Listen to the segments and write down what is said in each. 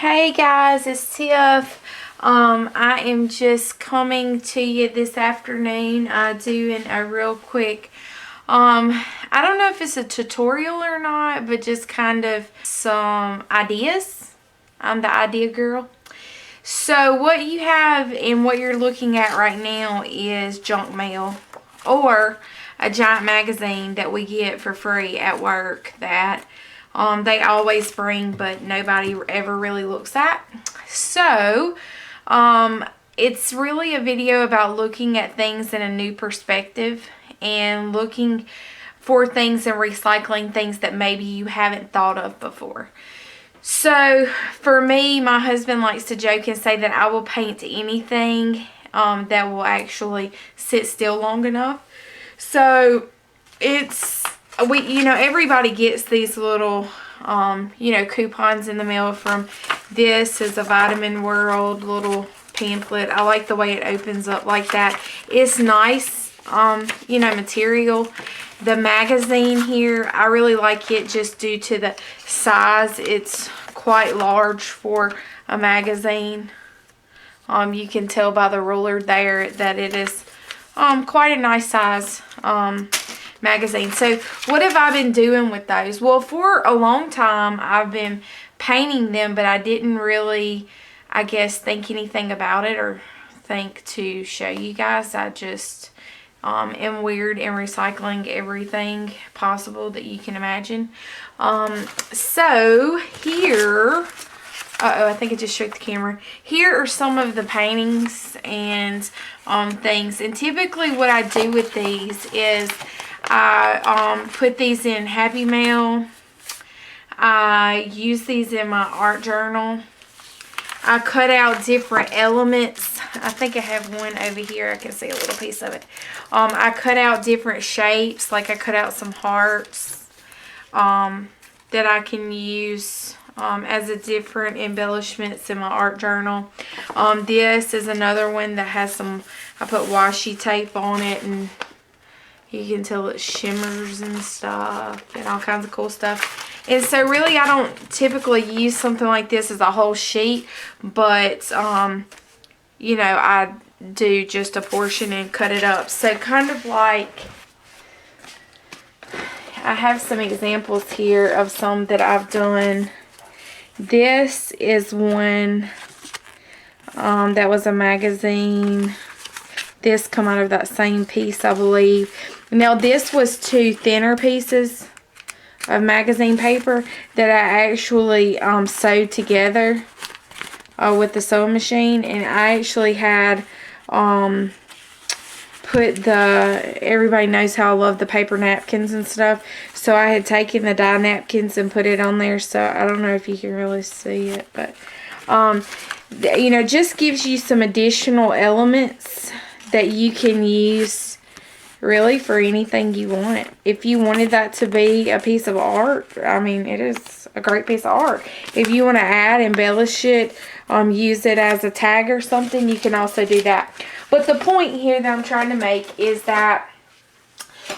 Hey guys, it's Tiff. I am just coming to you this afternoon doing a real quick, I don't know if it's a tutorial or not, but just kind of some ideas. I'm the idea girl. So what you have and what you're looking at right now is junk mail or a giant magazine that we get for free at work that they always bring, but nobody ever really looks at. So, it's really a video about looking at things in a new perspective and looking for things and recycling things that maybe you haven't thought of before. So, for me, my husband likes to joke and say that I will paint anything that will actually sit still long enough. So, everybody gets these little coupons in the mail from this is a Vitamin World little pamphlet. I like the way it opens up like that. It's nice material. The magazine here, I really like it just due to the size. It's quite large for a magazine. You can tell by the ruler there that it is quite a nice size magazine. So what have I been doing with those? Well, for a long time I've been painting them, but I didn't really, I guess, think anything about it or think to show you guys. I just am weird in recycling everything possible that you can imagine. So here, I think it just shook the camera. Here are some of the paintings and things. And typically what I do with these is I put these in Happy Mail. I use these in my art journal. I cut out different elements. I think I have one over here. I can see a little piece of it. I cut out different shapes. Like I cut out some hearts that I can use as a different embellishments in my art journal. This is another one that has some, I put washi tape on it, and you can tell it shimmers and stuff and all kinds of cool stuff. And so really I don't typically use something like this as a whole sheet, but I do just a portion and cut it up. So kind of like, I have some examples here of some that I've done. This is one that was a magazine. This come out of that same piece, I believe. Now this was two thinner pieces of magazine paper that I actually sewed together with the sewing machine, and I actually had everybody knows how I love the paper napkins and stuff, so I had taken the dye napkins and put it on there. So I don't know if you can really see it, but just gives you some additional elements that you can use really for anything you want. If you wanted that to be a piece of art, I mean, it is a great piece of art. If you want to embellish it, use it as a tag or something, you can also do that. But the point here that I'm trying to make is that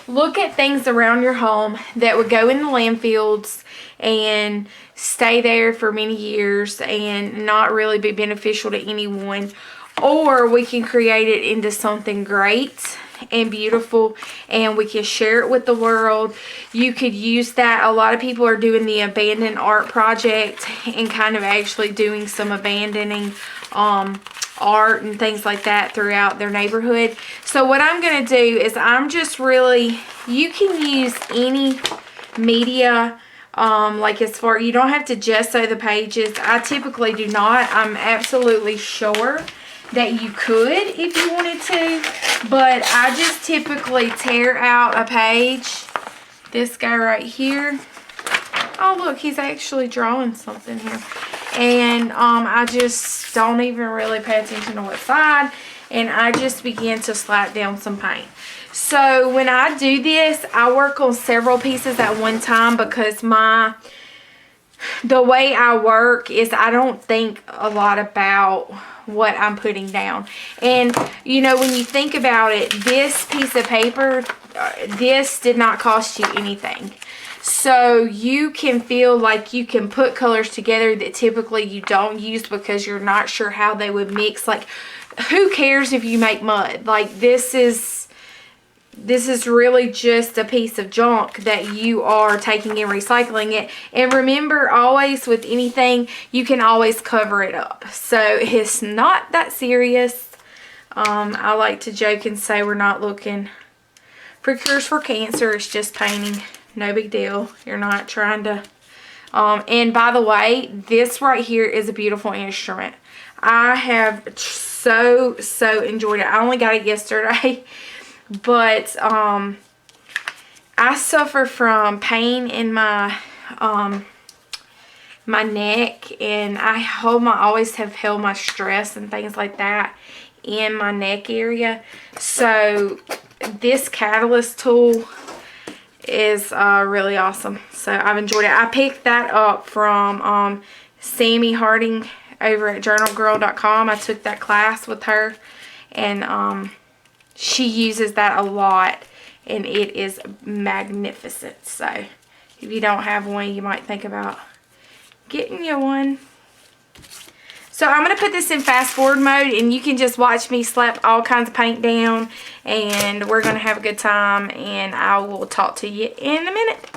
look at things around your home that would go in the landfills and stay there for many years and not really be beneficial to anyone. Or we can create it into something great and beautiful, and we can share it with the world. You could use that. A lot of people are doing the abandoned art project and kind of actually doing some abandoning art and things like that throughout their neighborhood. So what I'm going to do is you can use any media. You don't have to gesso the pages. I typically do not. I'm absolutely sure that you could if you wanted to, but I just typically tear out a page. This guy right here. Oh look, he's actually drawing something here. And I just don't even really pay attention to what side, and I just begin to slap down some paint. So when I do this, I work on several pieces at one time because the way I work is I don't think a lot about what I'm putting down. And when you think about it, this piece of paper, this did not cost you anything. So you can feel like you can put colors together that typically you don't use because you're not sure how they would mix. Like, who cares if you make mud? Like, this is really just a piece of junk that you are taking and recycling it. And remember, always with anything, you can always cover it up. So it's not that serious. I like to joke and say we're not looking for cures for cancer. It's just painting. No big deal. You're not trying to... and by the way, this right here is a beautiful instrument. I have so enjoyed it. I only got it yesterday. But I suffer from pain in my my neck, and I always have held my stress and things like that in my neck area. So this catalyst tool is really awesome. So I've enjoyed it. I picked that up from Sammy Harding over at journalgirl.com. I took that class with her, and she uses that a lot, and it is magnificent. So if you don't have one, you might think about getting you one. So I'm going to put this in fast forward mode, and you can just watch me slap all kinds of paint down, and we're going to have a good time, and I will talk to you in a minute.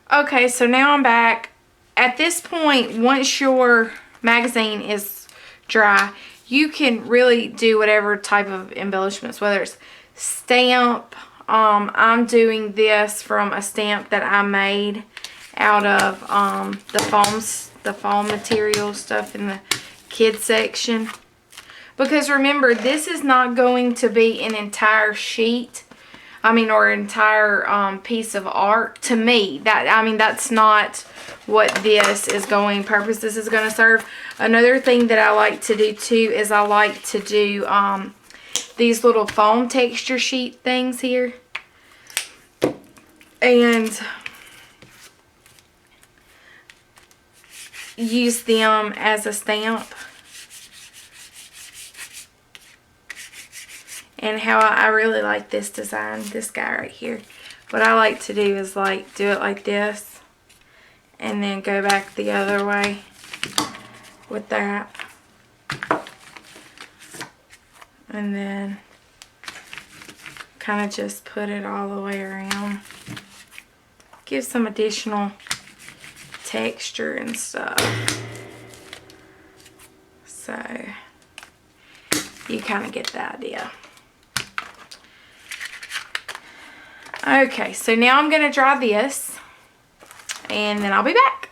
Okay, so now I'm back. At this point, once your magazine is dry, you can really do whatever type of embellishments, whether it's stamp. I'm doing this from a stamp that I made out of the foam material stuff in the kids section. Because remember, this is not going to be an entire sheet. Or entire piece of art. To me, that's not what this purpose this is going to serve. Another thing that I like to do too is I like to do these little foam texture sheet things here, and use them as a stamp. And how I really like this design, this guy right here. What I like to do is like do it like this, and then go back the other way with that. And then kind of just put it all the way around. Give some additional texture and stuff. So you kind of get the idea. Okay, so now I'm going to dry this, and then I'll be back.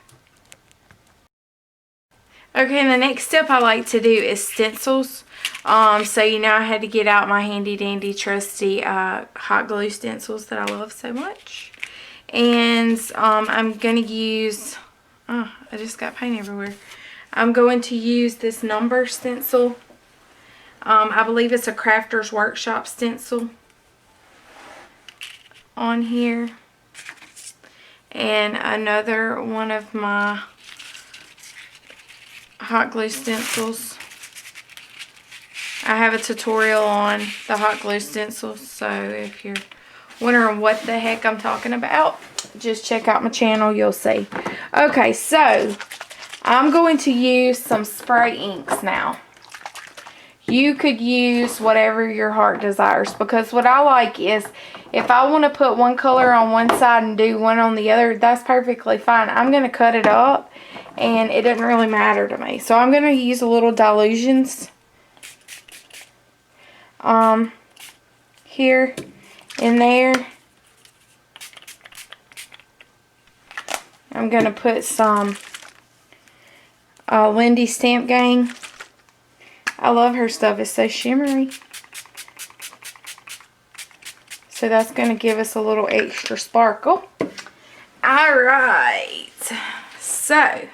Okay, and the next step I like to do is stencils. So I had to get out my handy dandy trusty hot glue stencils that I love so much. And I'm going to use, I just got paint everywhere. I'm going to use this number stencil. I believe it's a Crafter's Workshop stencil. on here. And another one of my hot glue stencils. I have a tutorial on the hot glue stencils, so if you're wondering what the heck I'm talking about, just check out my channel, you'll see. Okay, so I'm going to use some spray inks now. You could use whatever your heart desires, because what I like is if I want to put one color on one side and do one on the other, that's perfectly fine. I'm going to cut it up and it doesn't really matter to me. So I'm going to use a little dilutions here and there. I'm going to put some Lindy Stamp Gang. I love her stuff. It's so shimmery. So that's going to give us a little extra sparkle. Alright. So,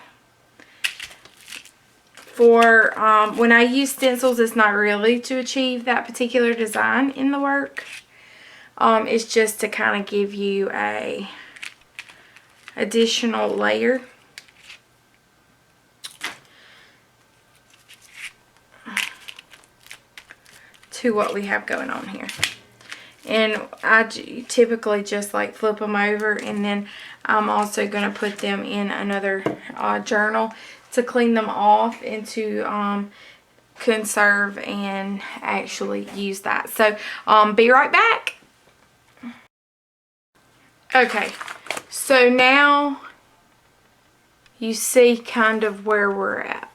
for when I use stencils, it's not really to achieve that particular design in the work. It's just to kind of give you a additional layer. To what we have going on here. And I typically just like flip them over, and then I'm also going to put them in another journal to clean them off and to conserve and actually use that. So be right back. Okay, so now you see kind of where we're at.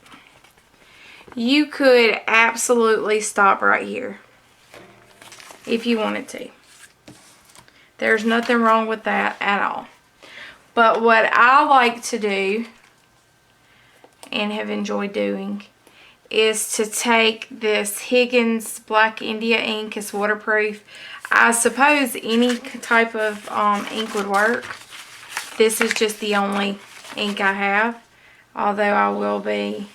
You could absolutely stop right here if you wanted to. There's nothing wrong with that at all. But what I like to do and have enjoyed doing is to take this Higgins Black India ink. It's waterproof. I suppose any type of ink would work. This is just the only ink I have, although I will be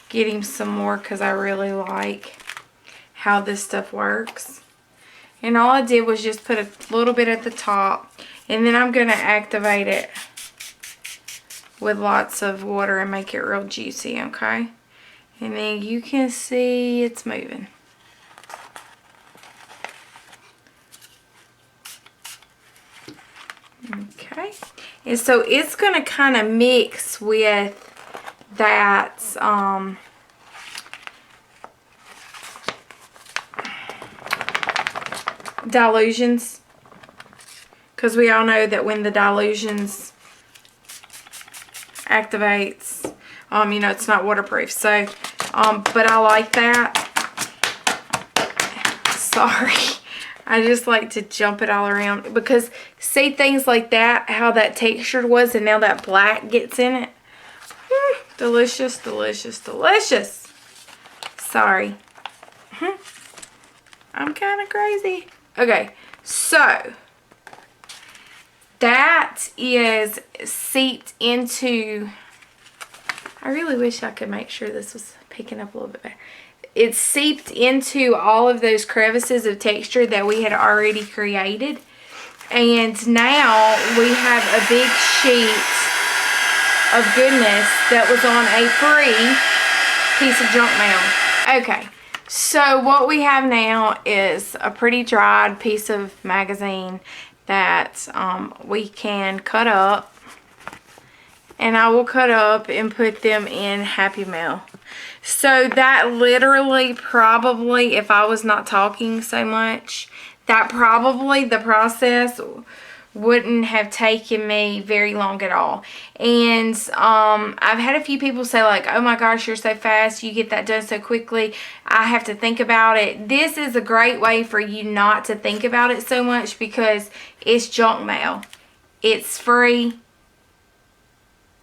getting some more because I really like how this stuff works. And all I did was just put a little bit at the top, and then I'm going to activate it with lots of water and make it real juicy, okay? And then you can see it's moving. Okay, and so it's going to kind of mix with that dilutions, because we all know that when the dilutions activates, you know, it's not waterproof. So but I like that. Sorry, I just like to jump it all around, because see things like that, how that texture was, and now that black gets in it. Delicious, delicious, delicious. Sorry. I'm kind of crazy. Okay, so that is seeped into, I really wish I could make sure this was picking up a little bit better. It's seeped into all of those crevices of texture that we had already created. And now we have a big sheet of goodness that was on a free piece of junk mail. Okay, so what we have now is a pretty dried piece of magazine that we can cut up, and I will cut up and put them in Happy Mail. So that literally probably, if I was not talking so much, that probably the process wouldn't have taken me very long at all. And I've had a few people say like, oh my gosh, you're so fast, you get that done so quickly, I have to think about it. This is a great way for you not to think about it so much, because it's junk mail. It's free.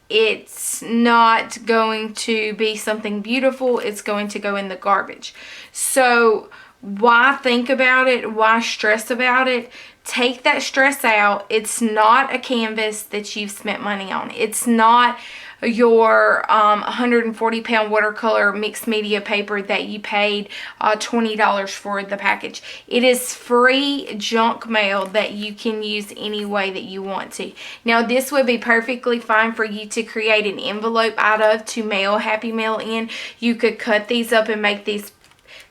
It's not going to be something beautiful. It's going to go in the garbage. So why think about it? Why stress about it? Take that stress out. It's not a canvas that you've spent money on. It's not your 140-pound watercolor mixed media paper that you paid $20 for the package. It is free junk mail that you can use any way that you want to. Now, this would be perfectly fine for you to create an envelope out of to mail Happy Mail in. You could cut these up and make these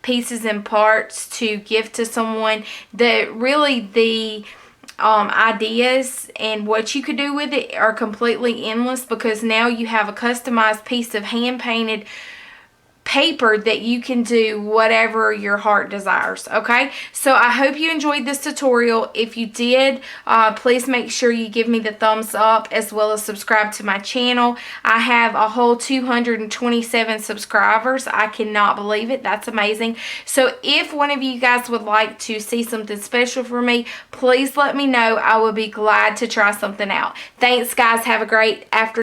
pieces and parts to give to someone. The ideas and what you could do with it are completely endless, because now you have a customized piece of hand painted paper that you can do whatever your heart desires. Okay, so I hope you enjoyed this tutorial. If you did, please make sure you give me the thumbs up, as well as subscribe to my channel. I have a whole 227 subscribers. I cannot believe it. That's amazing. So if one of you guys would like to see something special for me, please let me know. I will be glad to try something out. Thanks, guys. Have a great afternoon.